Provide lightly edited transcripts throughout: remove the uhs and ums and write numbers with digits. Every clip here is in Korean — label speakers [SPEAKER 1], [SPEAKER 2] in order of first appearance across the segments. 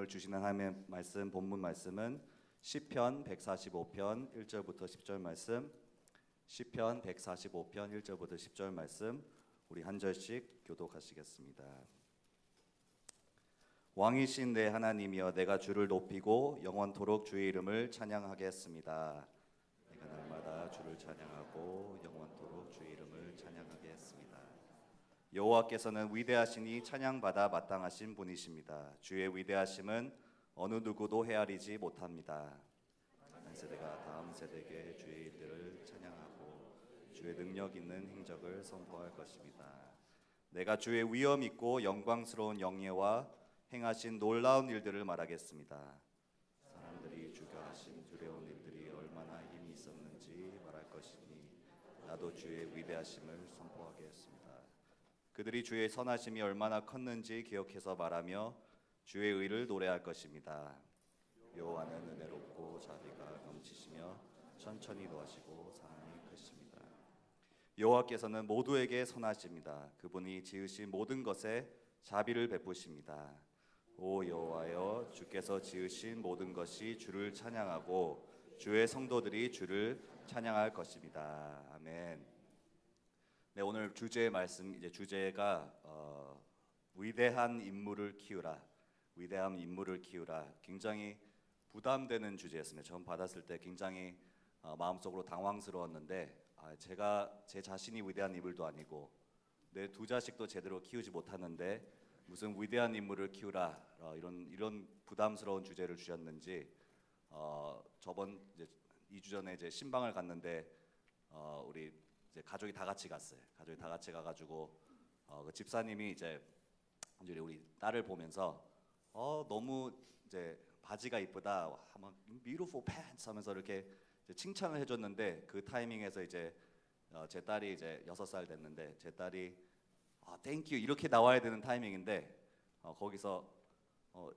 [SPEAKER 1] 오늘 주시는 하나님의 말씀, 본문 말씀은 시편 145편 1절부터 10절 말씀, 시편 145편 1절부터 10절 말씀, 우리 한 절씩 교독하시겠습니다. 왕이신 내 하나님이여, 내가 주를 높이고 영원토록 주의 이름을 찬양하겠습니다. 내가 날마다 주를 찬양하고 영원토록 주의 이름을 찬양하겠습니다. 여호와께서는 위대하시니 찬양받아 마땅하신 분이십니다. 주의 위대하심은 어느 누구도 헤아리지 못합니다. 한 세대가 다음 세대에게 주의 일들을 찬양하고 주의 능력 있는 행적을 선포할 것입니다. 내가 주의 위엄 있고 영광스러운 영예와 행하신 놀라운 일들을 말하겠습니다. 사람들이 주가 하신 두려운 일들이 얼마나 힘이 있었는지 말할 것이니 나도 주의 위대하심을 선포하겠습니다. 그들이 주의 선하심이 얼마나 컸는지 기억해서 말하며 주의 의를 노래할 것입니다. 여호와는 은혜롭고 자비가 넘치시며 천천히 노하시고 사랑이 크십니다. 여호와께서는 모두에게 선하십니다. 그분이 지으신 모든 것에 자비를 베푸십니다. 오 여호와여, 주께서 지으신 모든 것이 주를 찬양하고 주의 성도들이 주를 찬양할 것입니다. 아멘. 네, 오늘 주제의 말씀, 이제 주제가 위대한 인물을 키우라, 위대한 인물을 키우라. 굉장히 부담되는 주제였습니다. 처음 받았을 때 굉장히 마음속으로 당황스러웠는데, 제가 제 자신이 위대한 인물도 아니고 내 두 자식도 제대로 키우지 못하는데 무슨 위대한 인물을 키우라, 이런 부담스러운 주제를 주셨는지, 저번 이제 2주 전에 이제 신방을 갔는데 우리 이제 가족이 다 같이 갔어요. 가족이 다 같이 가가지고 그 집사님이 이제 우리 딸을 보면서 너무 이제 바지가 이쁘다, 막 beautiful pants 하면서 이렇게 이제 칭찬을 해줬는데, 그 타이밍에서 이제 제 딸이 이제 6살 됐는데, 제 딸이 thank you 이렇게 나와야 되는 타이밍인데 거기서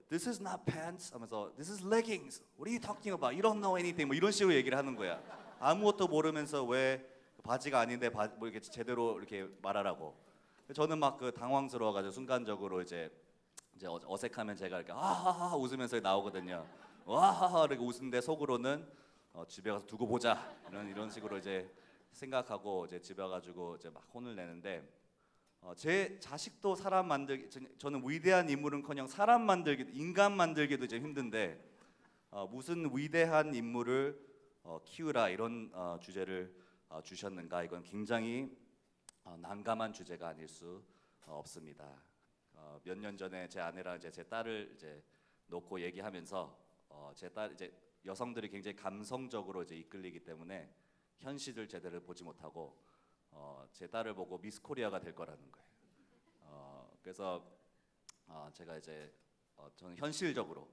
[SPEAKER 1] this is not pants 하면서 this is leggings. What are you talking about? You don't know anything. 뭐 이런 식으로 얘기를 하는 거야. 아무것도 모르면서 왜 바지가 아닌데 뭐 이렇게 제대로 이렇게 말하라고. 저는 막 그 당황스러워가지고 순간적으로 이제 어색하면 제가 이렇게 하하하 웃으면서 나오거든요. 와하하 이렇게 웃는데 속으로는 집에 가서 두고 보자 이런 식으로 이제 생각하고 이제 집에 가지고 이제 막 혼을 내는데, 제 자식도 사람 만들기, 저는 위대한 인물은커녕 사람 만들기도, 인간 만들기도 이제 힘든데 무슨 위대한 인물을 키우라, 이런 주제를 주셨는가. 이건 굉장히 난감한 주제가 아닐 수 없습니다. 몇 년 전에 제 아내랑 이제 제 딸을 이제 놓고 얘기하면서 제 딸, 이제 여성들이 굉장히 감성적으로 이제 이끌리기 때문에 현실을 제대로 보지 못하고 제 딸을 보고 미스 코리아가 될 거라는 거예요. 그래서 제가 이제 저는 현실적으로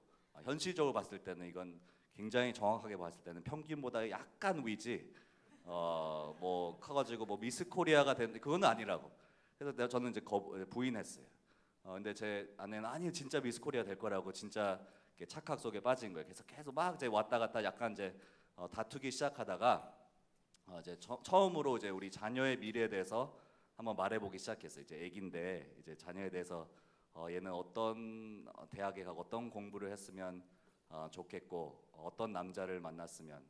[SPEAKER 1] 봤을 때는 이건 굉장히 정확하게 봤을 때는 평균보다 약간 위지, 뭐 커가지고 뭐 미스 코리아가 된 그건 아니라고. 그래서 저는 이제 부인했어요. 근데 제 아내는 아니 진짜 미스 코리아 될 거라고 진짜 착각 속에 빠진 거예요. 그래서 계속 막 이제 왔다 갔다 약간 이제 다투기 시작하다가 이제 처음으로 이제 우리 자녀의 미래에 대해서 한번 말해보기 시작했어요. 이제 아기인데 이제 자녀에 대해서 얘는 어떤 대학에 가고 어떤 공부를 했으면 좋겠고, 어떤 남자를 만났으면,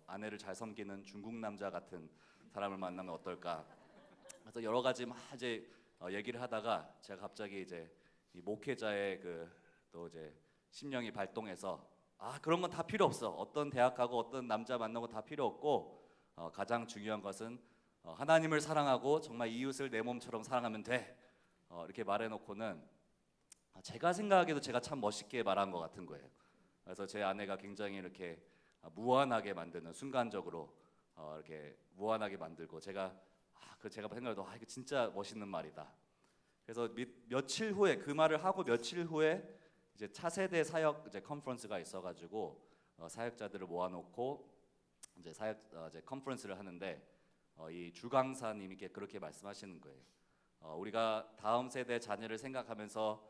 [SPEAKER 1] 아내를 잘 섬기는 중국 남자 같은 사람을 만나면 어떨까. 그래서 여러 가지 막 이제 얘기를 하다가 제가 갑자기 이제 이 목회자의 또 이제 심령이 발동해서 그런 건 다 필요 없어. 어떤 대학 가고 어떤 남자 만나고 다 필요 없고, 가장 중요한 것은 하나님을 사랑하고 정말 이웃을 내 몸처럼 사랑하면 돼. 이렇게 말해놓고는 제가 생각하기에도 제가 참 멋있게 말한 것 같은 거예요. 그래서 제 아내가 굉장히 이렇게 무한하게 만드는, 순간적으로 이렇게 무한하게 만들고, 제가 생각해도 이거 진짜 멋있는 말이다. 그래서 며칠 후에 그 말을 하고 며칠 후에 이제 차세대 사역 이제 컨퍼런스가 있어가지고 사역자들을 모아놓고 이제 이제 컨퍼런스를 하는데, 이 주강사님이 그렇게 말씀하시는 거예요. 우리가 다음 세대 자녀를 생각하면서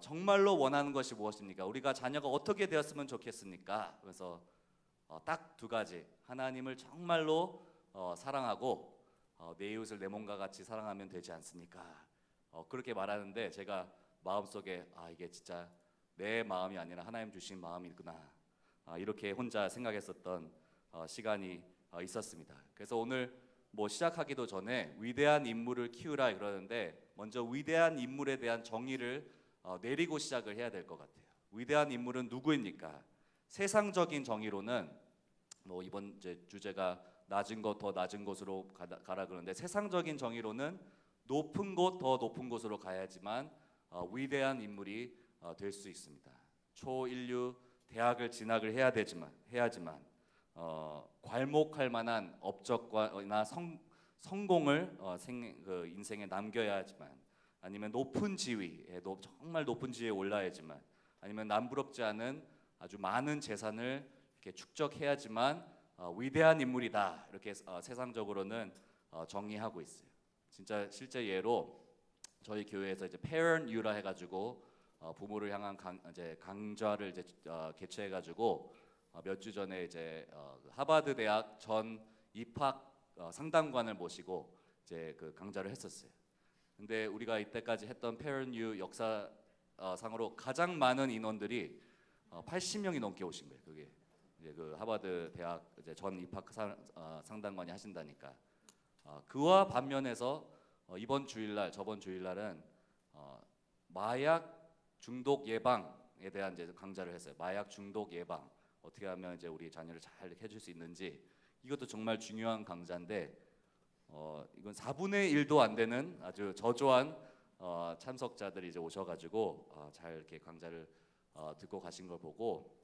[SPEAKER 1] 정말로 원하는 것이 무엇입니까? 우리가 자녀가 어떻게 되었으면 좋겠습니까? 그래서 딱 두 가지, 하나님을 정말로 사랑하고 내 이웃을 내 몸과 같이 사랑하면 되지 않습니까? 그렇게 말하는데 제가 마음속에 이게 진짜 내 마음이 아니라 하나님 주신 마음이구나. 이렇게 혼자 생각했었던 시간이 있었습니다. 그래서 오늘 뭐 시작하기도 전에 위대한 인물을 키우라 그러는데 먼저 위대한 인물에 대한 정의를 내리고 시작을 해야 될 것 같아요. 위대한 인물은 누구입니까? 세상적인 정의로는 뭐 이번 이제 주제가 낮은 것 더 낮은 곳으로 가라 그러는데 세상적인 정의로는 높은 곳 더 높은 곳으로 가야지만 위대한 인물이 될 수 있습니다. 초인류 대학을 진학을 해야지만 괄목할 만한 업적과나 성공을 인생에 남겨야 하지만 아니면 높은 지위에 정말 높은 지위에 올라야지만 아니면 남부럽지 않은 아주 많은 재산을 이렇게 축적해야지만 위대한 인물이다 이렇게 세상적으로는 정의하고 있어요. 진짜 실제 예로 저희 교회에서 이제 Parent U라 해가지고 부모를 향한 강좌를 이제 개최해가지고 몇 주 전에 이제 하버드 대학 전 입학 상담관을 모시고 이제 그 강좌를 했었어요. 근데 우리가 이때까지 했던 Parent U 역사상으로 가장 많은 인원들이 80명이 넘게 오신 거예요. 그게 이제 그 하버드 대학 이제 전 입학 상담관이 하신다니까. 그와 반면에서 이번 주일날 저번 주일날은 마약 중독 예방에 대한 이제 강좌를 했어요. 마약 중독 예방 어떻게 하면 이제 우리 자녀를 잘 해줄 수 있는지 이것도 정말 중요한 강좌인데 이건 4분의 1도 안 되는 아주 저조한 참석자들이 이제 오셔가지고 잘 이렇게 강좌를 듣고 가신 걸 보고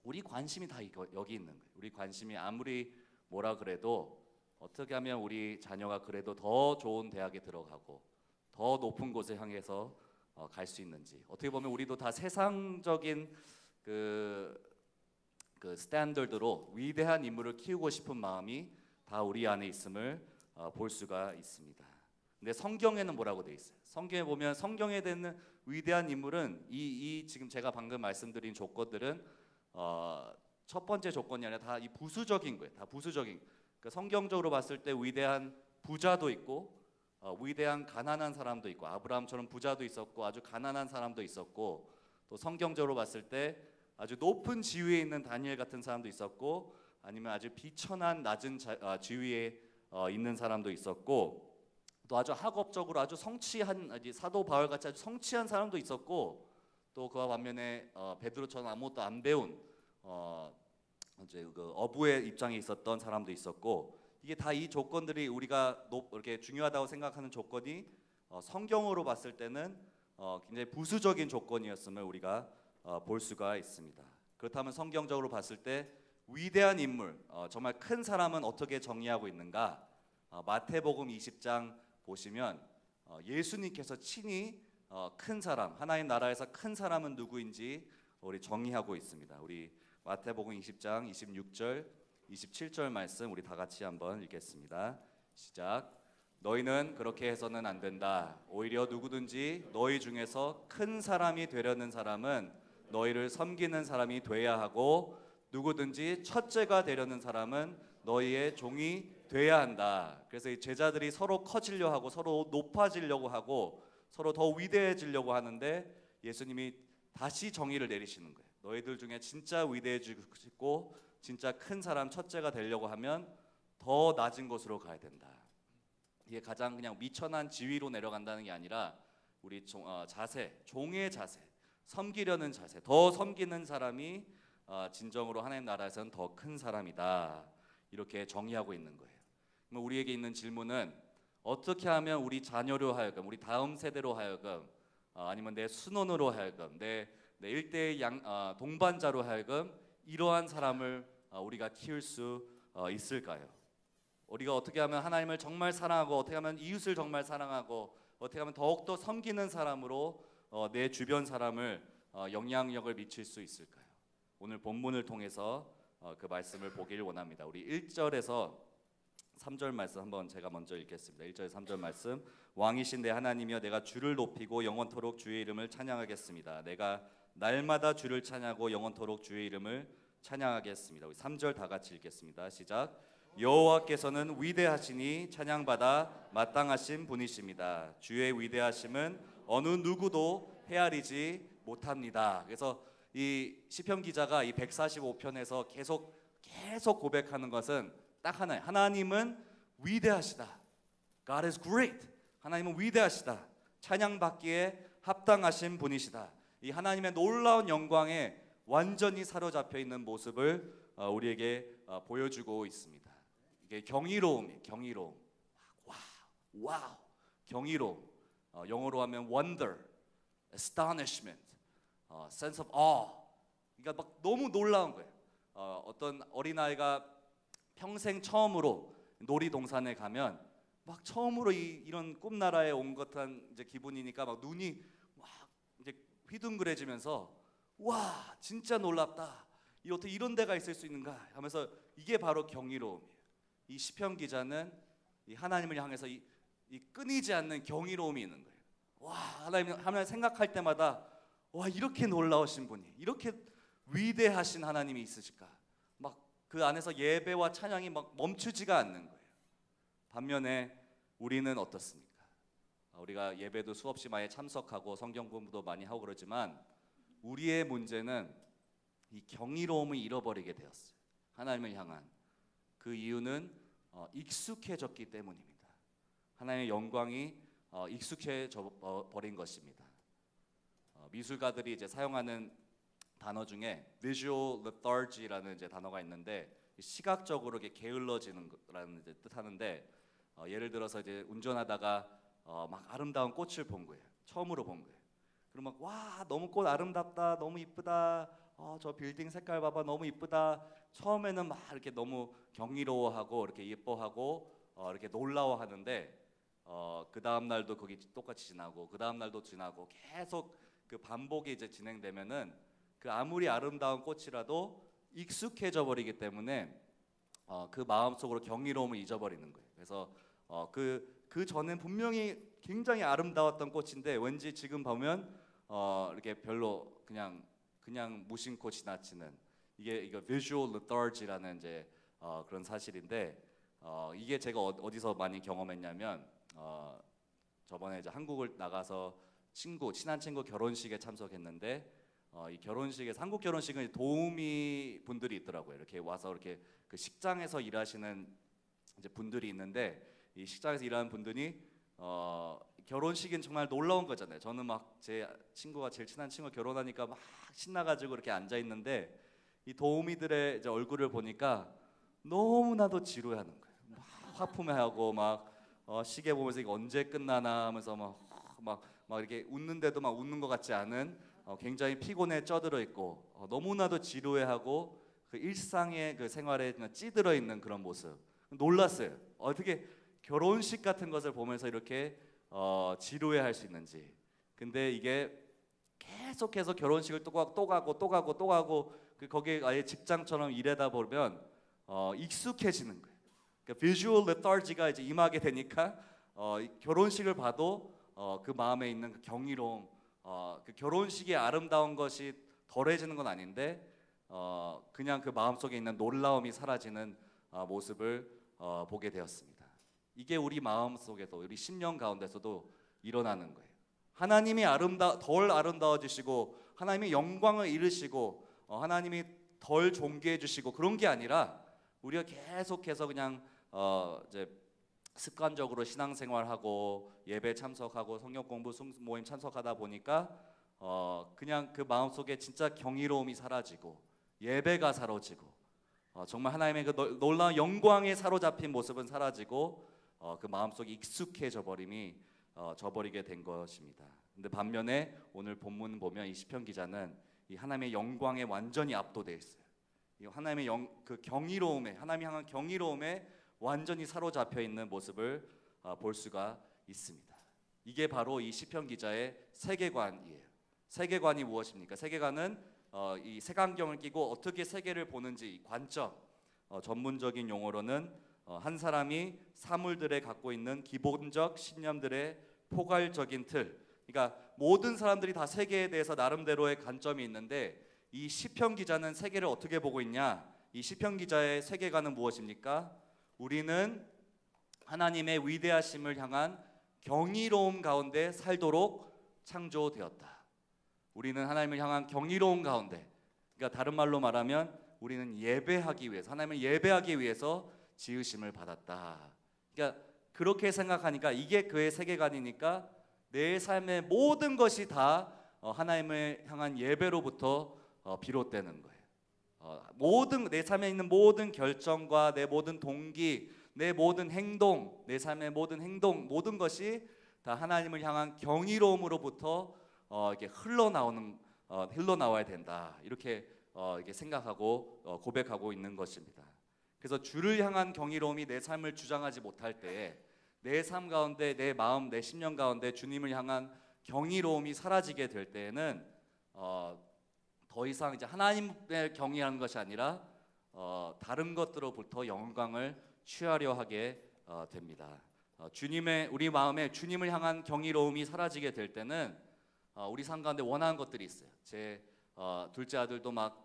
[SPEAKER 1] 우리 관심이 다 여기 있는 거예요. 우리 관심이 아무리 뭐라 그래도 어떻게 하면 우리 자녀가 그래도 더 좋은 대학에 들어가고 더 높은 곳에 향해서 갈 수 있는지 어떻게 보면 우리도 다 세상적인 그 스탠더드로 위대한 인물을 키우고 싶은 마음이 다 우리 안에 있음을 볼 수가 있습니다. 근데 성경에는 뭐라고 돼 있어요? 성경에 보면 성경에 대한 위대한 인물은 이 지금 제가 방금 말씀드린 조건들은 첫 번째 조건이 아니라 다 이 부수적인 거예요. 다 부수적인. 그러니까 성경적으로 봤을 때 위대한 부자도 있고 위대한 가난한 사람도 있고 아브라함처럼 부자도 있었고 아주 가난한 사람도 있었고 또 성경적으로 봤을 때 아주 높은 지위에 있는 다니엘 같은 사람도 있었고 아니면 아주 비천한 낮은 지위에 있는 사람도 있었고 또 아주 학업적으로 아주 성취한 사도 바울 같이 아주 성취한 사람도 있었고 또 그와 반면에 베드로처럼 아무것도 안 배운 이제 그 어부의 입장에 있었던 사람도 있었고 이게 다 이 조건들이 우리가 이렇게 중요하다고 생각하는 조건이 성경으로 봤을 때는 굉장히 부수적인 조건이었음을 우리가 볼 수가 있습니다. 그렇다면 성경적으로 봤을 때 위대한 인물, 정말 큰 사람은 어떻게 정의하고 있는가? 마태복음 20장 보시면 예수님께서 친히 큰 사람, 하나님 나라에서 큰 사람은 누구인지 우리 정의하고 있습니다. 우리 마태복음 20장 26절, 27절 말씀 우리 다 같이 한번 읽겠습니다. 시작. 너희는 그렇게 해서는 안 된다. 오히려 누구든지 너희 중에서 큰 사람이 되려는 사람은 너희를 섬기는 사람이 돼야 하고 누구든지 첫째가 되려는 사람은 너희의 종이 돼야 한다. 그래서 이 제자들이 서로 커지려 하고 서로 높아지려고 하고 서로 더 위대해지려고 하는데 예수님이 다시 정의를 내리시는 거예요. 너희들 중에 진짜 위대해지고 싶고 진짜 큰 사람 첫째가 되려고 하면 더 낮은 곳으로 가야 된다. 이게 가장 그냥 미천한 지위로 내려간다는 게 아니라 우리 자세, 종의 자세, 섬기려는 자세, 더 섬기는 사람이 진정으로 하나님 나라에서는 더 큰 사람이다. 이렇게 정의하고 있는 거예요. 그럼 우리에게 있는 질문은 어떻게 하면 우리 자녀로 하여금, 우리 다음 세대로 하여금, 아니면 내 순원으로 하여금, 내 일대의 동반자로 하여금 이러한 사람을 우리가 키울 수 있을까요? 우리가 어떻게 하면 하나님을 정말 사랑하고 어떻게 하면 이웃을 정말 사랑하고 어떻게 하면 더욱더 섬기는 사람으로 내 주변 사람을 영향력을 미칠 수 있을까요? 오늘 본문을 통해서 그 말씀을 보길 원합니다. 우리 1절에서 3절 말씀 한번 제가 먼저 읽겠습니다. 1절 3절 말씀. 왕이신 내 하나님이여 내가 주를 높이고 영원토록 주의 이름을 찬양하겠습니다. 내가 날마다 주를 찬양하고 영원토록 주의 이름을 찬양하겠습니다. 우리 3절 다 같이 읽겠습니다. 시작. 여호와께서는 위대하시니 찬양받아 마땅하신 분이십니다. 주의 위대하심은 어느 누구도 헤아리지
[SPEAKER 2] 못합니다. 그래서 이 시편 기자가 이 145편에서 계속 고백하는 것은 딱 하나예요. 하나님은 위대하시다. God is great. 하나님은 위대하시다. 찬양받기에 합당하신 분이시다. 이 하나님의 놀라운 영광에 완전히 사로잡혀 있는 모습을 우리에게 보여주고 있습니다. 이게 경이로움. 와우. 경이로움. 영어로 하면 wonder, astonishment, sense of awe. 그러니까 막 너무 놀라운 거예요. 어떤 어린아이가 평생 처음으로 놀이동산에 가면 막 처음으로 이런 꿈나라에 온 듯한 이제 기분이니까 막 눈이 막 이제 휘둥그레지면서 와 진짜 놀랍다. 이 어떻게 이런 데가 있을 수 있는가 하면서 이게 바로 경이로움이에요. 이 시편 기자는 이 하나님을 향해서 이 끊이지 않는 경이로움이 있는 거예요. 와 하나님 생각할 때마다 와 이렇게 놀라우신 분이 이렇게 위대하신 하나님이 있으실까? 막 그 안에서 예배와 찬양이 막 멈추지가 않는 거예요. 반면에 우리는 어떻습니까? 우리가 예배도 수없이 많이 참석하고 성경 공부도 많이 하고 그러지만 우리의 문제는 이 경이로움을 잃어버리게 되었어요. 하나님을 향한 그 이유는 익숙해졌기 때문입니다. 하나님의 영광이 익숙해져 버린 것입니다. 미술가들이 이제 사용하는 단어 중에 visual lethargy라는 이제 단어가 있는데 시각적으로 이렇게 게을러지는라는 이제 뜻하는데 예를 들어서 이제 운전하다가 막 아름다운 꽃을 본 거예요. 처음으로 본 거예요. 그럼 막 와 너무 꽃 아름답다, 너무 이쁘다. 저 빌딩 색깔 봐봐 너무 이쁘다. 처음에는 막 이렇게 너무 경이로워하고 이렇게 예뻐하고 이렇게 놀라워하는데 그 다음 날도 거기 똑같이 지나고 그 다음 날도 지나고 계속 그 반복이 이제 진행되면은 그 아무리 아름다운 꽃이라도 익숙해져 버리기 때문에 그 마음속으로 경이로움을 잊어버리는 거예요. 그래서 그 전엔 분명히 굉장히 아름다웠던 꽃인데 왠지 지금 보면 이렇게 별로 그냥 무심코 지나치는 이거 visual lethargy라는 이제 그런 사실인데 이게 제가 어디서 많이 경험했냐면 저번에 이제 한국을 나가서 친한 친구 결혼식에 참석했는데 이 결혼식에서 한국 결혼식은 도우미 분들이 있더라고요. 이렇게 와서 이렇게 그 식장에서 일하시는 이제 분들이 있는데 이 식장에서 일하는 분들이 결혼식은 정말 놀라운 거잖아요. 저는 막 제 친구가 제일 친한 친구가 결혼하니까 막 신나가지고 이렇게 앉아 있는데 이 도우미들의 이제 얼굴을 보니까 너무나도 지루해하는 거예요. 막 화품해하고 막 시계 보면서 이거 언제 끝나나 하면서 막 이렇게 웃는데도 막 웃는 것 같지 않은 굉장히 피곤에 쪄들어 있고 너무나도 지루해하고 그 일상의 그 생활에 그냥 찌들어 있는 그런 모습 놀랐어요. 어떻게 결혼식 같은 것을 보면서 이렇게 지루해할 수 있는지. 근데 이게 계속해서 결혼식을 또 가고 거기에 아예 직장처럼 일하다 보면 익숙해지는 거예요. 그러니까 visual lethargy가 이제 임하게 되니까 결혼식을 봐도 그 마음에 있는 그 경이로움, 그 결혼식의 아름다운 것이 덜해지는 건 아닌데 그냥 그 마음속에 있는 놀라움이 사라지는 모습을 보게 되었습니다. 이게 우리 마음속에도 우리 심령 가운데서도 일어나는 거예요. 하나님이 덜 아름다워지시고 하나님의 영광을 잃으시고 하나님이 덜 존귀해 주시고 그런 게 아니라 우리가 계속해서 그냥 이제 습관적으로 신앙생활하고 예배 참석하고 성경 공부 모임 참석하다 보니까 그냥 그 마음속에 진짜 경이로움이 사라지고 예배가 사라지고 정말 하나님의 그 놀라운 영광에 사로잡힌 모습은 사라지고 그 마음속에 익숙해져 버림이 저버리게 된 것입니다. 근데 반면에 오늘 본문 보면 이 시편 기자는 이 하나님의 영광에 완전히 압도돼 있어요. 이 하나님의 그 경이로움에 하나님 향한 경이로움에 완전히 사로잡혀 있는 모습을 볼 수가 있습니다. 이게 바로 이 시편 기자의 세계관이에요. 세계관이 무엇입니까? 세계관은 이 색안경을 끼고 어떻게 세계를 보는지 관점, 전문적인 용어로는 한 사람이 사물들에 갖고 있는 기본적 신념들의 포괄적인 틀. 그러니까 모든 사람들이 다 세계에 대해서 나름대로의 관점이 있는데 이 시편 기자는 세계를 어떻게 보고 있냐? 이 시편 기자의 세계관은 무엇입니까? 우리는 하나님의 위대하심을 향한 경이로움 가운데 살도록 창조되었다. 우리는 하나님을 향한 경이로움 가운데, 그러니까 다른 말로 말하면 우리는 예배하기 위해서, 하나님을 예배하기 위해서 지으심을 받았다. 그러니까 그렇게 생각하니까 이게 그의 세계관이니까 내 삶의 모든 것이 다 하나님을 향한 예배로부터 비롯되는 거예요. 모든 내 삶에 있는 모든 결정과 내 모든 동기, 내 모든 행동, 내 삶의 모든 행동, 모든 것이 다 하나님을 향한 경이로움으로부터 이렇게 흘러나와야 된다. 이렇게 이렇게 생각하고 고백하고 있는 것입니다. 그래서 주를 향한 경이로움이 내 삶을 주장하지 못할 때에 내 삶 가운데, 내 마음, 내 심령 가운데 주님을 향한 경이로움이 사라지게 될 때에는 더 이상 이제 하나님을 경외하는 것이 아니라 다른 것들로부터 영광을 취하려 하게 됩니다. 우리 마음에 주님을 향한 경이로움이 사라지게 될 때는 우리 삶 가운데 원하는 것들이 있어요. 제 둘째 아들도 막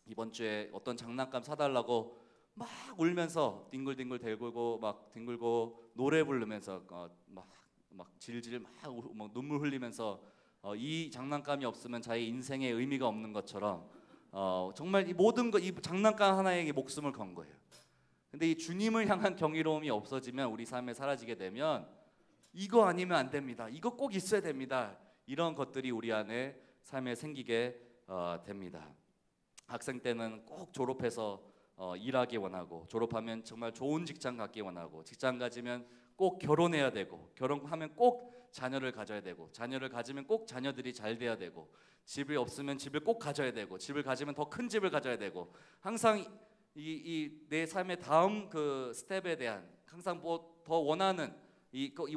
[SPEAKER 2] 이번 주에 어떤 장난감 사달라고 막 울면서 뒹굴뒹굴 대굴고 막 뒹굴고 노래 부르면서 막 질질 막 눈물 흘리면서 이 장난감이 없으면 자기 인생에 의미가 없는 것처럼 정말 이 모든 것, 이 장난감 하나에 목숨을 건 거예요. 근데 이 주님을 향한 경이로움이 없어지면, 우리 삶에 사라지게 되면 이거 아니면 안 됩니다, 이거 꼭 있어야 됩니다, 이런 것들이 우리 안에 삶에 생기게 됩니다. 학생 때는 꼭 졸업해서 일하기 원하고, 졸업하면 정말 좋은 직장 갖기 원하고, 직장 가지면 꼭 결혼해야 되고, 결혼하면 꼭 자녀를 가져야 되고, 자녀를 가지면 꼭 자녀들이 잘 돼야 되고, 집이 없으면 집을 꼭 가져야 되고, 집을 가지면 더 큰 집을 가져야 되고, 항상 내 삶의 다음 그 스텝에 대한 항상 뭐 더 원하는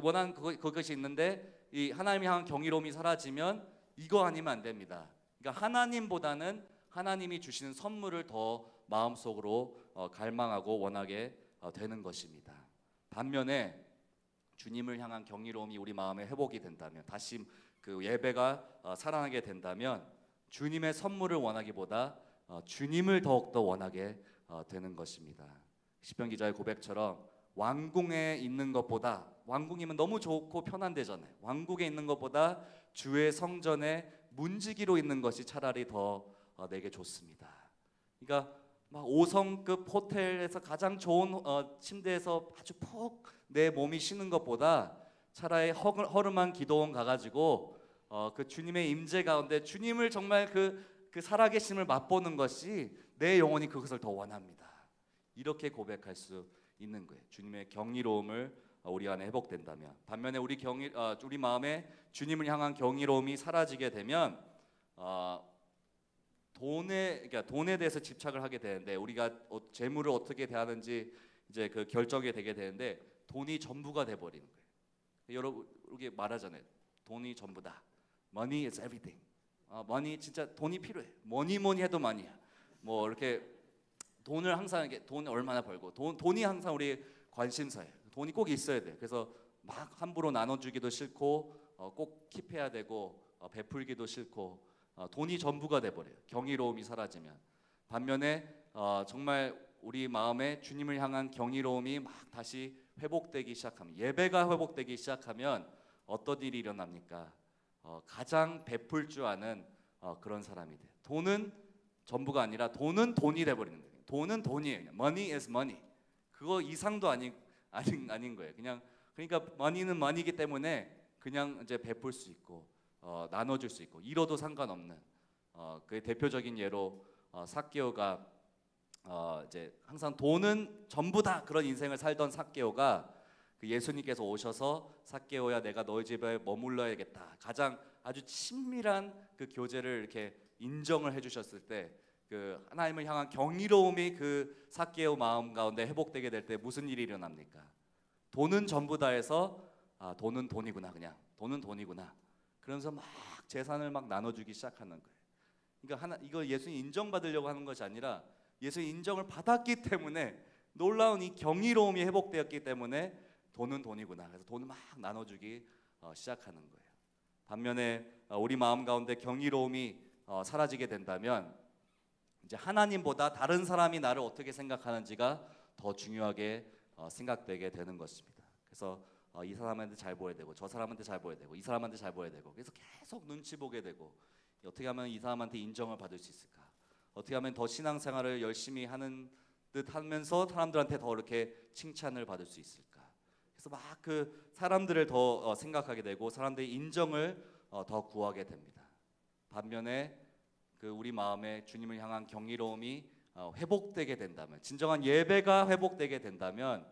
[SPEAKER 2] 원하는 그것이 있는데, 이 하나님이 향한 경이로움이 사라지면 이거 아니면 안 됩니다. 그러니까 하나님보다는 하나님이 주시는 선물을 더 마음속으로 갈망하고 원하게 되는 것입니다. 반면에 주님을 향한 경이로움이 우리 마음에 회복이 된다면, 다시 그 예배가 살아나게 된다면 주님의 선물을 원하기보다 주님을 더욱더 원하게 되는 것입니다. 시편 기자의 고백처럼 왕궁에 있는 것보다, 왕궁이면 너무 좋고 편한 데잖아요. 왕국에 있는 것보다 주의 성전에 문지기로 있는 것이 차라리 더 내게 좋습니다. 그러니까 막 5성급 호텔에서 가장 좋은 침대에서 아주 푹 내 몸이 쉬는 것보다 차라리 허름한 기도원 가가지고 그 주님의 임재 가운데 주님을 정말 그 살아계심을 맛보는 것이 내 영혼이 그것을 더 원합니다. 이렇게 고백할 수 있는 거예요. 주님의 경이로움을 우리 안에 회복된다면. 반면에 우리 마음에 주님을 향한 경이로움이 사라지게 되면 그러니까 돈에 대해서 집착을 하게 되는데, 우리가 재물을 어떻게 대하는지 이제 그 결정이 되게 되는데, 돈이 전부가 돼 버리는 거예요. 여러분 이렇게 말하잖아요. 돈이 전부다. Money is everything. money, 진짜 돈이 필요해. 뭐니 해도 money야. 뭐 이렇게 돈을 항상 이렇게, 돈 얼마나 벌고, 돈이 항상 우리 관심사예요. 돈이 꼭 있어야 돼. 그래서 막 함부로 나눠주기도 싫고 꼭 킵해야 되고 베풀기도 싫고 돈이 전부가 돼버려요. 경이로움이 사라지면. 반면에 정말 우리 마음에 주님을 향한 경이로움이 막 다시 회복되기 시작하면, 예배가 회복되기 시작하면 어떤 일이 일어납니까? 가장 베풀 줄 아는 그런 사람이 돼요. 돈은 전부가 아니라 돈은 돈이 돼버리는 거예요. 돈은 돈이에요. Money is money. 그거 이상도 아닌 거예요. 그러니까 money는 money이기 때문에 그냥 이제 베풀 수 있고 나눠줄 수 있고, 잃어도 상관없는 그 대표적인 예로 삭개오가 이제 항상 돈은 전부다 그런 인생을 살던 삭개오가 그 예수님께서 오셔서 삭개오야 내가 너희 집에 머물러야겠다, 가장 아주 친밀한 그 교제를 이렇게 인정을 해주셨을 때, 그 하나님을 향한 경이로움이 그 삭개오 마음 가운데 회복되게 될 때 무슨 일이 일어납니까? 돈은 전부다해서 돈은 돈이구나, 그냥 돈은 돈이구나, 그러면서 막 재산을 막 나눠주기 시작하는 거예요. 그러니까 이거 예수님 인정받으려고 하는 것이 아니라 예수님 인정을 받았기 때문에, 놀라운 이 경이로움이 회복되었기 때문에 돈은 돈이구나, 그래서 돈을 막 나눠주기 시작하는 거예요. 반면에 우리 마음 가운데 경이로움이 사라지게 된다면 이제 하나님보다 다른 사람이 나를 어떻게 생각하는지가 더 중요하게 생각되게 되는 것입니다. 그래서 이 사람한테 잘 보여야 되고, 저 사람한테 잘 보여야 되고, 이 사람한테 잘 보여야 되고, 그래서 계속 눈치 보게 되고, 어떻게 하면 이 사람한테 인정을 받을 수 있을까? 어떻게 하면 더 신앙생활을 열심히 하는 듯 하면서 사람들한테 더 이렇게 칭찬을 받을 수 있을까? 그래서 막 그 사람들을 더 생각하게 되고 사람들의 인정을 더 구하게 됩니다. 반면에 그 우리 마음에 주님을 향한 경이로움이 회복되게 된다면, 진정한 예배가 회복되게 된다면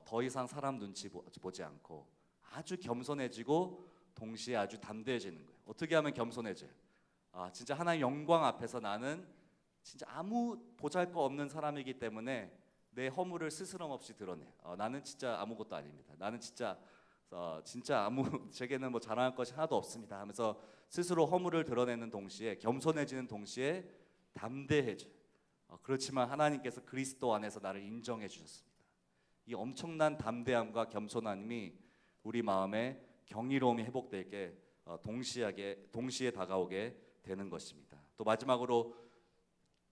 [SPEAKER 2] 더 이상 사람 눈치 보지 않고 아주 겸손해지고 동시에 아주 담대해지는 거예요. 어떻게 하면 겸손해져요? 진짜 하나님 영광 앞에서 나는 진짜 아무 보잘것없는 사람이기 때문에 내 허물을 스스럼 없이 드러내. 나는 진짜 아무것도 아닙니다. 나는 진짜 제게는 뭐 자랑할 것이 하나도 없습니다 하면서 스스로 허물을 드러내는 동시에, 겸손해지는 동시에 담대해져. 그렇지만 하나님께서 그리스도 안에서 나를 인정해 주셨습니다. 이 엄청난 담대함과 겸손함이 우리 마음에 경이로움이 회복되게 동시에 다가오게 되는 것입니다. 또 마지막으로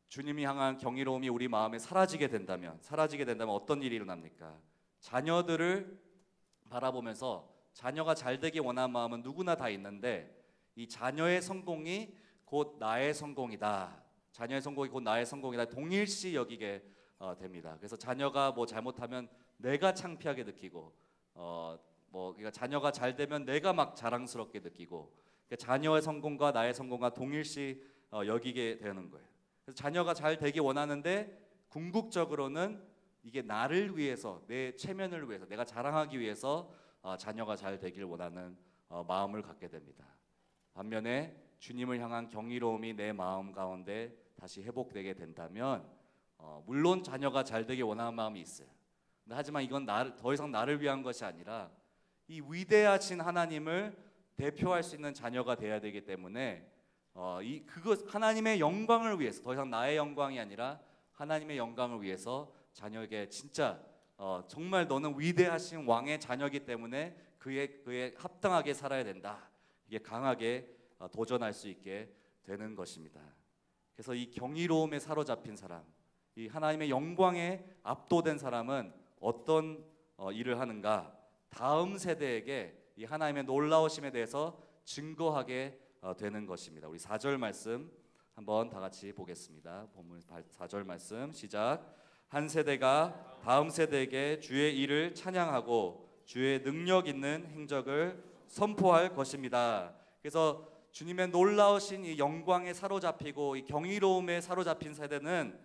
[SPEAKER 2] 주님이 향한 경이로움이 우리 마음에 사라지게 된다면 어떤 일이 일어납니까? 자녀들을 바라보면서 자녀가 잘 되기 원하는 마음은 누구나 다 있는데 이 자녀의 성공이 곧 나의 성공이다. 자녀의 성공이 곧 나의 성공이다. 동일시 여기게 됩니다. 그래서 자녀가 뭐 잘못하면 내가 창피하게 느끼고 그러니까 자녀가 잘 되면 내가 막 자랑스럽게 느끼고 그러니까 자녀의 성공과 나의 성공과 동일시 여기게 되는 거예요. 그래서 자녀가 잘 되기 원하는데 궁극적으로는 이게 나를 위해서, 내 체면을 위해서, 내가 자랑하기 위해서 자녀가 잘 되길 원하는 마음을 갖게 됩니다. 반면에 주님을 향한 경이로움이 내 마음 가운데 다시 회복되게 된다면 물론 자녀가 잘 되길 원하는 마음이 있어요. 하지만 이건 더 이상 나를 위한 것이 아니라 이 위대하신 하나님을 대표할 수 있는 자녀가 돼야 되기 때문에 하나님의 영광을 위해서, 더 이상 나의 영광이 아니라 하나님의 영광을 위해서 자녀에게 진짜 정말 너는 위대하신 왕의 자녀이기 때문에 그에 합당하게 살아야 된다. 이게 강하게 도전할 수 있게 되는 것입니다. 그래서 이 경이로움에 사로잡힌 사람, 이 하나님의 영광에 압도된 사람은 어떤 일을 하는가? 다음 세대에게 이 하나님의 놀라우심에 대해서 증거하게 되는 것입니다. 우리 4절 말씀 한번 다 같이 보겠습니다. 본문 4절 말씀 시작. 한 세대가 다음 세대에게 주의 일을 찬양하고 주의 능력 있는 행적을 선포할 것입니다. 그래서 주님의 놀라우신 이 영광에 사로잡히고 이 경이로움에 사로잡힌 세대는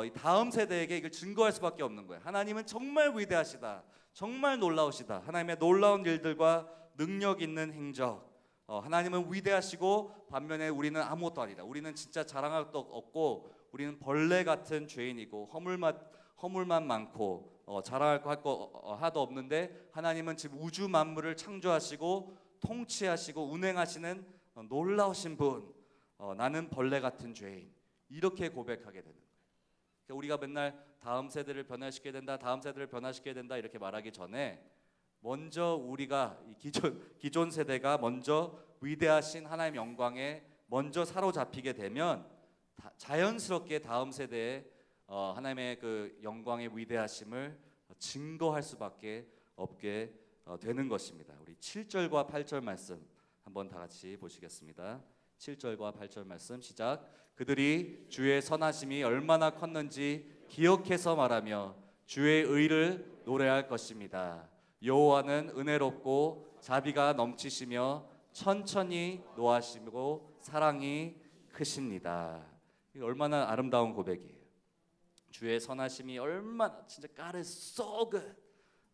[SPEAKER 2] 이 다음 세대에게 이걸 증거할 수밖에 없는 거예요. 하나님은 정말 위대하시다, 정말 놀라우시다. 하나님의 놀라운 일들과 능력 있는 행적. 하나님은 위대하시고 반면에 우리는 아무것도 아니다. 우리는 진짜 자랑할 것도 없고 우리는 벌레 같은 죄인이고 허물만 많고 자랑할 거 하나도 없는데 하나님은 지금 우주 만물을 창조하시고 통치하시고 운행하시는 놀라우신 분. 나는 벌레 같은 죄인. 이렇게 고백하게 되는 거예요. 그러니까 우리가 맨날 다음 세대를 변화시켜야 된다, 다음 세대를 변화시켜야 된다 이렇게 말하기 전에 먼저 우리가 기존 세대가 먼저 위대하신 하나님의 영광에 먼저 사로잡히게 되면 자연스럽게 다음 세대에 하나님의 그 영광의 위대하심을 증거할 수밖에 없게 되는 것입니다. 우리 7절과 8절 말씀 한번 다 같이 보시겠습니다. 7절과 8절 말씀 시작. 그들이 주의 선하심이 얼마나 컸는지 기억해서 말하며 주의 의를 노래할 것입니다. 여호와는 은혜롭고 자비가 넘치시며 천천히 노하시고 사랑이 크십니다. 이게 얼마나 아름다운 고백이에요. 주의 선하심이 얼마나 진짜 God is so good,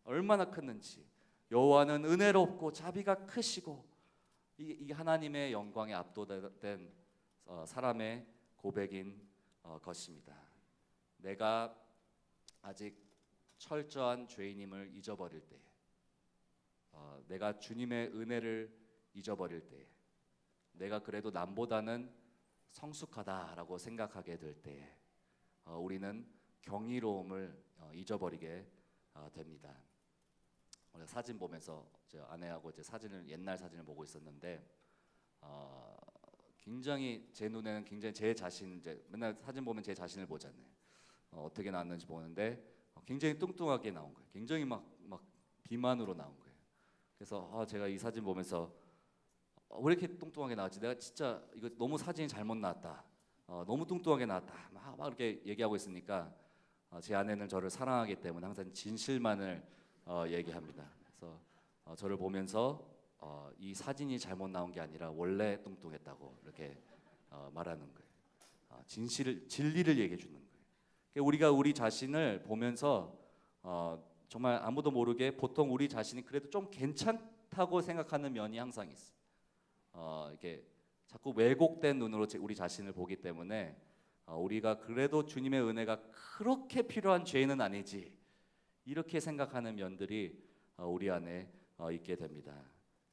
[SPEAKER 2] 얼마나 컸는지. 여호와는 은혜롭고 자비가 크시고 이게 하나님의 영광에 압도된 사람의 고백인 것입니다. 내가 아직 철저한 죄인임을 잊어버릴 때, 내가 주님의 은혜를 잊어버릴 때, 내가 그래도 남보다는 성숙하다라고 생각하게 될 때, 우리는 경이로움을 잊어버리게 됩니다. 오늘 사진 보면서 제 아내하고 이제 옛날 사진을 보고 있었는데, 굉장히 제 눈에는 굉장히 제 자신, 이제 맨날 사진 보면 제 자신을 보잖아요. 어떻게 나왔는지 보는데 굉장히 뚱뚱하게 나온 거예요. 굉장히 막 비만으로 나온 거예요. 그래서 제가 이 사진 보면서 왜 이렇게 뚱뚱하게 나왔지? 내가 진짜 이거 너무 사진이 잘못 나왔다. 너무 뚱뚱하게 나왔다. 막 이렇게 얘기하고 있으니까 제 아내는 저를 사랑하기 때문에 항상 진실만을 얘기합니다. 그래서 저를 보면서 이 사진이 잘못 나온 게 아니라 원래 뚱뚱했다고 이렇게 말하는 거예요. 진리를 얘기해 주는 거예요. 그러니까 우리가 우리 자신을 보면서 정말 아무도 모르게 보통 우리 자신이 그래도 좀 괜찮다고 생각하는 면이 항상 있어. 이렇게 자꾸 왜곡된 눈으로 우리 자신을 보기 때문에 우리가 그래도 주님의 은혜가 그렇게 필요한 죄인은 아니지 이렇게 생각하는 면들이 우리 안에 있게 됩니다.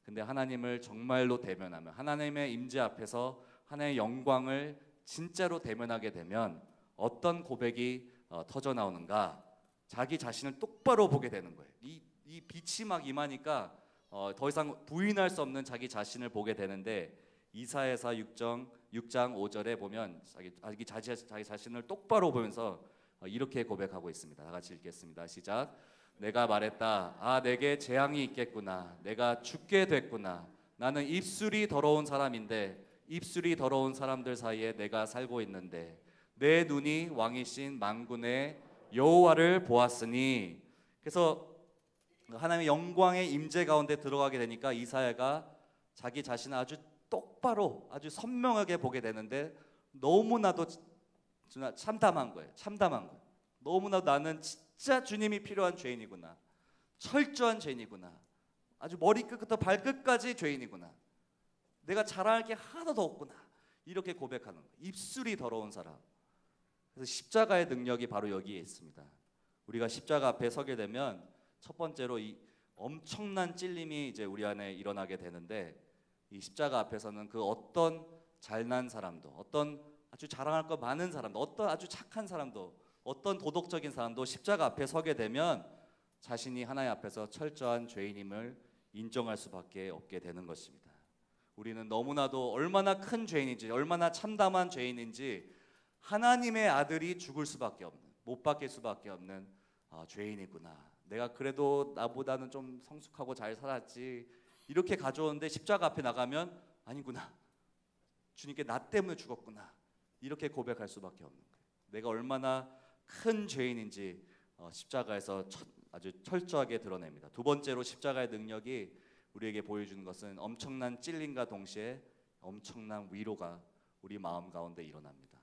[SPEAKER 2] 근데 하나님을 정말로 대면하면 하나님의 임재 앞에서 하나님의 영광을 진짜로 대면하게 되면 어떤 고백이 터져 나오는가? 자기 자신을 똑바로 보게 되는 거예요. 이 빛이 막 임하니까 더 이상 부인할 수 없는 자기 자신을 보게 되는데 이사야서 6장 5절에 보면 자기 자신을 똑바로 보면서 이렇게 고백하고 있습니다. 다 같이 읽겠습니다. 시작. 내가 말했다. 내게 재앙이 있겠구나. 내가 죽게 됐구나. 나는 입술이 더러운 사람인데 입술이 더러운 사람들 사이에 내가 살고 있는데 내 눈이 왕이신 만군의 여호와를 보았으니. 그래서 하나님의 영광의 임재 가운데 들어가게 되니까 이사야가 자기 자신을 아주 똑바로 아주 선명하게 보게 되는데 너무나도 참담한 거예요. 너무나도 나는 진짜 주님이 필요한 죄인이구나. 철저한 죄인이구나. 아주 머리끝부터 발끝까지 죄인이구나. 내가 자랑할 게 하나도 없구나. 이렇게 고백하는 거예요. 입술이 더러운 사람. 그래서 십자가의 능력이 바로 여기에 있습니다. 우리가 십자가 앞에 서게 되면 첫 번째로 이 엄청난 찔림이 이제 우리 안에 일어나게 되는데 이 십자가 앞에서는 그 어떤 잘난 사람도, 어떤 아주 자랑할 거 많은 사람도, 어떤 아주 착한 사람도, 어떤 도덕적인 사람도 십자가 앞에 서게 되면 자신이 하나님 앞에서 철저한 죄인임을 인정할 수밖에 없게 되는 것입니다. 우리는 너무나도 얼마나 큰 죄인인지, 얼마나 참담한 죄인인지 하나님의 아들이 죽을 수밖에 없는, 못 박힐 수밖에 없는 죄인이구나. 내가 그래도 나보다는 좀 성숙하고 잘 살았지. 이렇게 가져오는데 십자가 앞에 나가면 아니구나. 주님께 나 때문에 죽었구나. 이렇게 고백할 수밖에 없는 거예요. 내가 얼마나 큰 죄인인지 십자가에서 아주 철저하게 드러냅니다. 두 번째로 십자가의 능력이 우리에게 보여주는 것은 엄청난 찔림과 동시에 엄청난 위로가 우리 마음 가운데 일어납니다.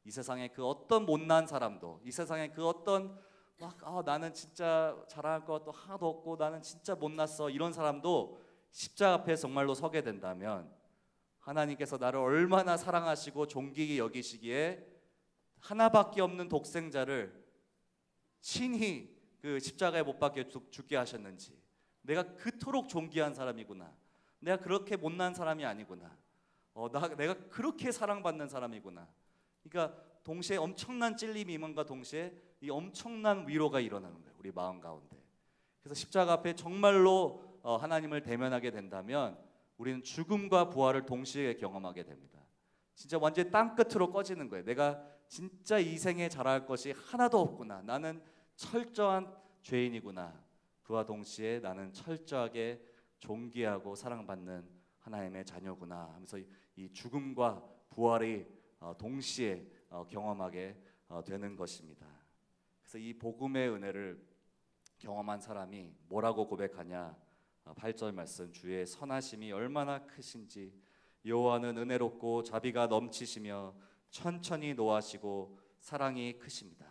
[SPEAKER 2] 이 세상에 그 어떤 못난 사람도, 이 세상에 그 어떤 나는 진짜 자랑할 것도 하나도 없고 나는 진짜 못났어 이런 사람도 십자가 앞에 정말로 서게 된다면 하나님께서 나를 얼마나 사랑하시고 존귀히 여기시기에 하나밖에 없는 독생자를 친히 그 십자가에 못 박혀 죽게 하셨는지, 내가 그토록 존귀한 사람이구나, 내가 그렇게 못난 사람이 아니구나, 내가 그렇게 사랑받는 사람이구나. 그러니까 동시에 엄청난 찔림이 임함과 동시에 이 엄청난 위로가 일어나는 거예요, 우리 마음 가운데. 그래서 십자가 앞에 정말로 하나님을 대면하게 된다면 우리는 죽음과 부활을 동시에 경험하게 됩니다. 진짜 완전히 땅끝으로 꺼지는 거예요. 내가 진짜 이 생에 잘할 것이 하나도 없구나. 나는 철저한 죄인이구나. 그와 동시에 나는 철저하게 존귀하고 사랑받는 하나님의 자녀구나 하면서 이 죽음과 부활이 동시에 경험하게 되는 것입니다. 그래서 이 복음의 은혜를 경험한 사람이 뭐라고 고백하냐? 8절 말씀, 주의 선하심이 얼마나 크신지, 여호와는 은혜롭고 자비가 넘치시며 천천히 노하시고 사랑이 크십니다.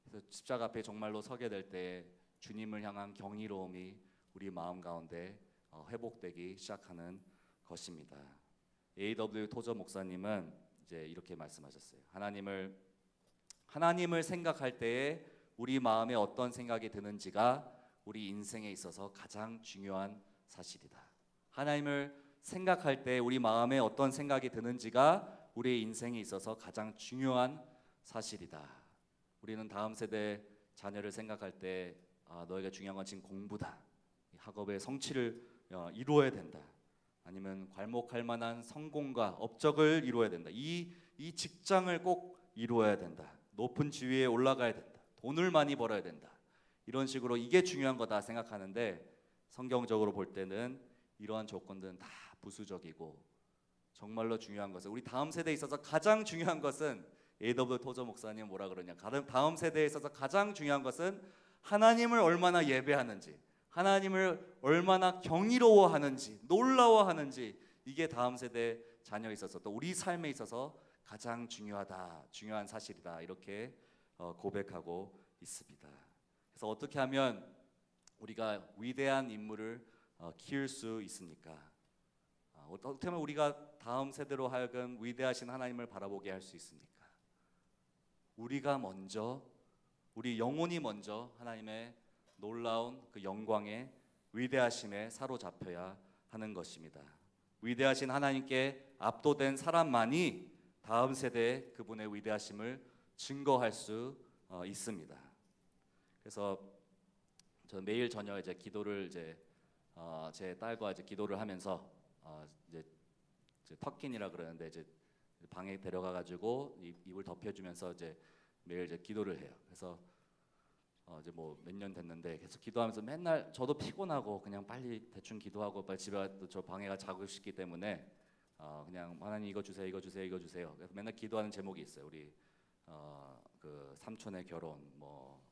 [SPEAKER 2] 그래서 십자가 앞에 정말로 서게 될 때 주님을 향한 경이로움이 우리 마음 가운데 회복되기 시작하는 것입니다. A.W. 토저 목사님은 이제 이렇게 말씀하셨어요. 하나님을 생각할 때에 우리 마음에 어떤 생각이 드는지가 우리 인생에 있어서 가장 중요한 사실이다. 하나님을 생각할 때 우리 마음에 어떤 생각이 드는지가 우리의 인생에 있어서 가장 중요한 사실이다. 우리는 다음 세대 자녀를 생각할 때 너희가 중요한 건 지금 공부다. 학업의 성취를 이루어야 된다. 아니면 괄목할 만한 성공과 업적을 이루어야 된다. 이 직장을 꼭 이루어야 된다. 높은 지위에 올라가야 된다. 돈을 많이 벌어야 된다. 이런 식으로 이게 중요한 거다 생각하는데 성경적으로 볼 때는 이러한 조건들은 다 부수적이고 정말로 중요한 것은 우리 다음 세대에 있어서 가장 중요한 것은 A.W. 토저 목사님 뭐라 그러냐? 다음 세대에 있어서 가장 중요한 것은 하나님을 얼마나 예배하는지, 하나님을 얼마나 경이로워하는지, 놀라워하는지 이게 다음 세대 자녀에 있어서 또 우리 삶에 있어서 가장 중요한 사실이다 이렇게 고백하고 있습니다. 그래서 어떻게 하면 우리가 위대한 인물을 키울 수 있습니까? 어떻게 하면 우리가 다음 세대로 하여금 위대하신 하나님을 바라보게 할 수 있습니까? 우리가 먼저, 우리 영혼이 먼저 하나님의 놀라운 그 영광의 위대하심에 사로잡혀야 하는 것입니다. 위대하신 하나님께 압도된 사람만이 다음 세대에 그분의 위대하심을 증거할 수 있습니다. 그래서 저는 매일 저녁 이제 기도를 제 딸과 이제 기도를 하면서 이제 터킨이라 그러는데 이제 방에 데려가 가지고 입을 덮여주면서 이제 매일 이제 기도를 해요. 그래서 이제 뭐 몇 년 됐는데 계속 기도하면서 맨날 저도 피곤하고 그냥 빨리 대충 기도하고 빨리 집에 가서 저 방에가 자고 싶기 때문에 그냥 하나님 이거 주세요, 이거 주세요, 이거 주세요. 그래서 맨날 기도하는 제목이 있어요. 우리 그 삼촌의 결혼, 뭐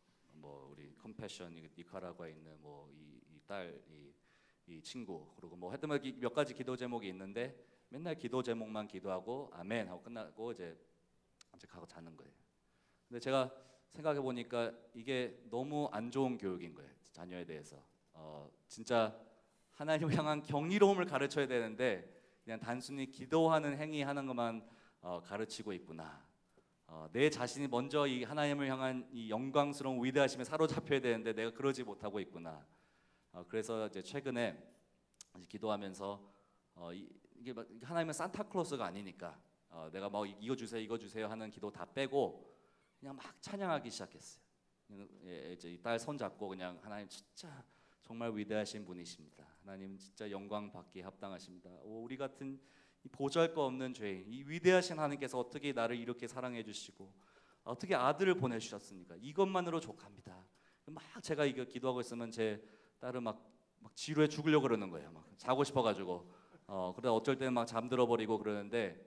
[SPEAKER 2] 우리 컴패션 니카라과에 있는 뭐 이 딸 이 친구 그리고 뭐 하여튼 몇 가지 기도 제목이 있는데 맨날 기도 제목만 기도하고 아멘 하고 끝나고 이제 가고 자는 거예요. 근데 제가 생각해 보니까 이게 너무 안 좋은 교육인 거예요. 자녀에 대해서 진짜 하나님을 향한 경이로움을 가르쳐야 되는데 그냥 단순히 기도하는 행위하는 것만 가르치고 있구나. 내 자신이 먼저 이 하나님을 향한 이 영광스러운 위대하심에 사로잡혀야 되는데 내가 그러지 못하고 있구나. 그래서 이제 최근에 이제 기도하면서 이게 막 하나님은 산타클로스가 아니니까 내가 뭐 이거 주세요, 이거 주세요 하는 기도 다 빼고 그냥 막 찬양하기 시작했어요. 이제 이 딸 손 잡고 그냥 하나님 진짜 정말 위대하신 분이십니다. 하나님 진짜 영광 받기에 합당하십니다. 우리 같은 이 보잘것없는 죄인, 이 위대하신 하나님께서 어떻게 나를 이렇게 사랑해 주시고 어떻게 아들을 보내주셨습니까? 이것만으로 족합니다. 막 제가 이거 기도하고 있으면 제 딸은 막 지루해 죽으려고 그러는 거예요. 막 자고 싶어가지고 그러다 어쩔 때는 막 잠들어 버리고 그러는데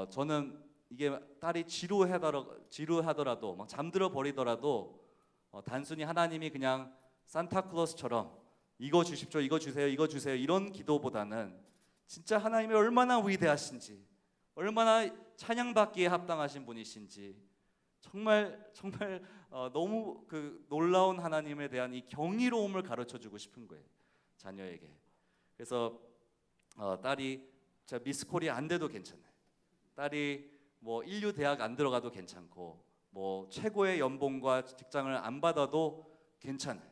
[SPEAKER 2] 저는 이게 딸이 지루하더라도 막 잠들어 버리더라도 단순히 하나님이 그냥 산타클로스처럼 이거 주십시오, 이거 주세요, 이거 주세요 이런 기도보다는 진짜 하나님이 얼마나 위대하신지, 얼마나 찬양받기에 합당하신 분이신지 정말 너무 그 놀라운 하나님에 대한 이 경이로움을 가르쳐주고 싶은 거예요, 자녀에게. 그래서 딸이 제가 미스 코리아 안 돼도 괜찮아요. 딸이 뭐 인류 대학 안 들어가도 괜찮고 뭐 최고의 연봉과 직장을 안 받아도 괜찮아요.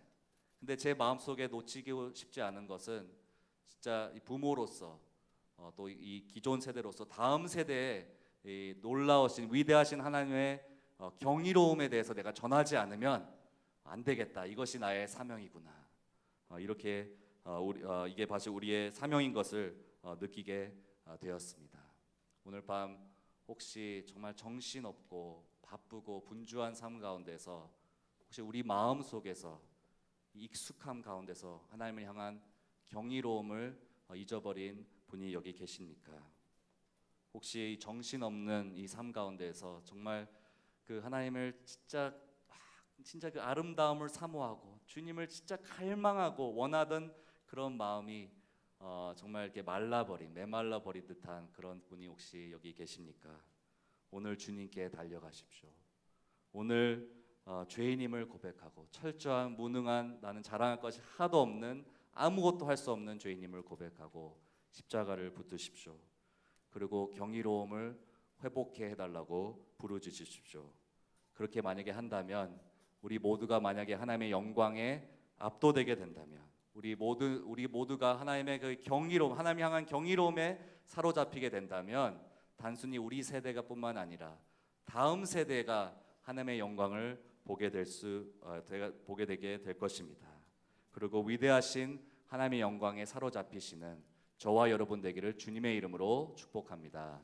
[SPEAKER 2] 근데 제 마음속에 놓치고 싶지 않은 것은 진짜 부모로서 또 이 기존 세대로서 다음 세대에 이 놀라우신 위대하신 하나님의 경이로움에 대해서 내가 전하지 않으면 안 되겠다. 이것이 나의 사명이구나. 이렇게 이게 바로 우리의 사명인 것을 느끼게 되었습니다. 오늘 밤 혹시 정말 정신없고 바쁘고 분주한 삶 가운데서 혹시 우리 마음 속에서 익숙함 가운데서 하나님을 향한 경이로움을 잊어버린 분이 여기 계십니까? 혹시 정신없는 이 삶 가운데서 정말 그 하나님을 진짜 그 아름다움을 사모하고 주님을 진짜 갈망하고 원하던 그런 마음이 정말 이렇게 메말라 버린 듯한 그런 분이 혹시 여기 계십니까? 오늘 주님께 달려가십시오. 오늘 죄인임을 고백하고 철저한 무능한 나는 자랑할 것이 하나도 없는 아무것도 할 수 없는 죄인임을 고백하고 십자가를 붙드십시오. 그리고 경이로움을 회복해 해달라고 부르짖으십시오. 그렇게 만약에 한다면 우리 모두가 만약에 하나님의 영광에 압도되게 된다면 우리 모두가 하나님의 그 경이로움, 하나님 향한 경이로움에 사로잡히게 된다면 단순히 우리 세대가 뿐만 아니라 다음 세대가 하나님의 영광을 보게 되게 될 것입니다. 그리고 위대하신 하나님의 영광에 사로잡히시는 저와 여러분 되기를 주님의 이름으로 축복합니다.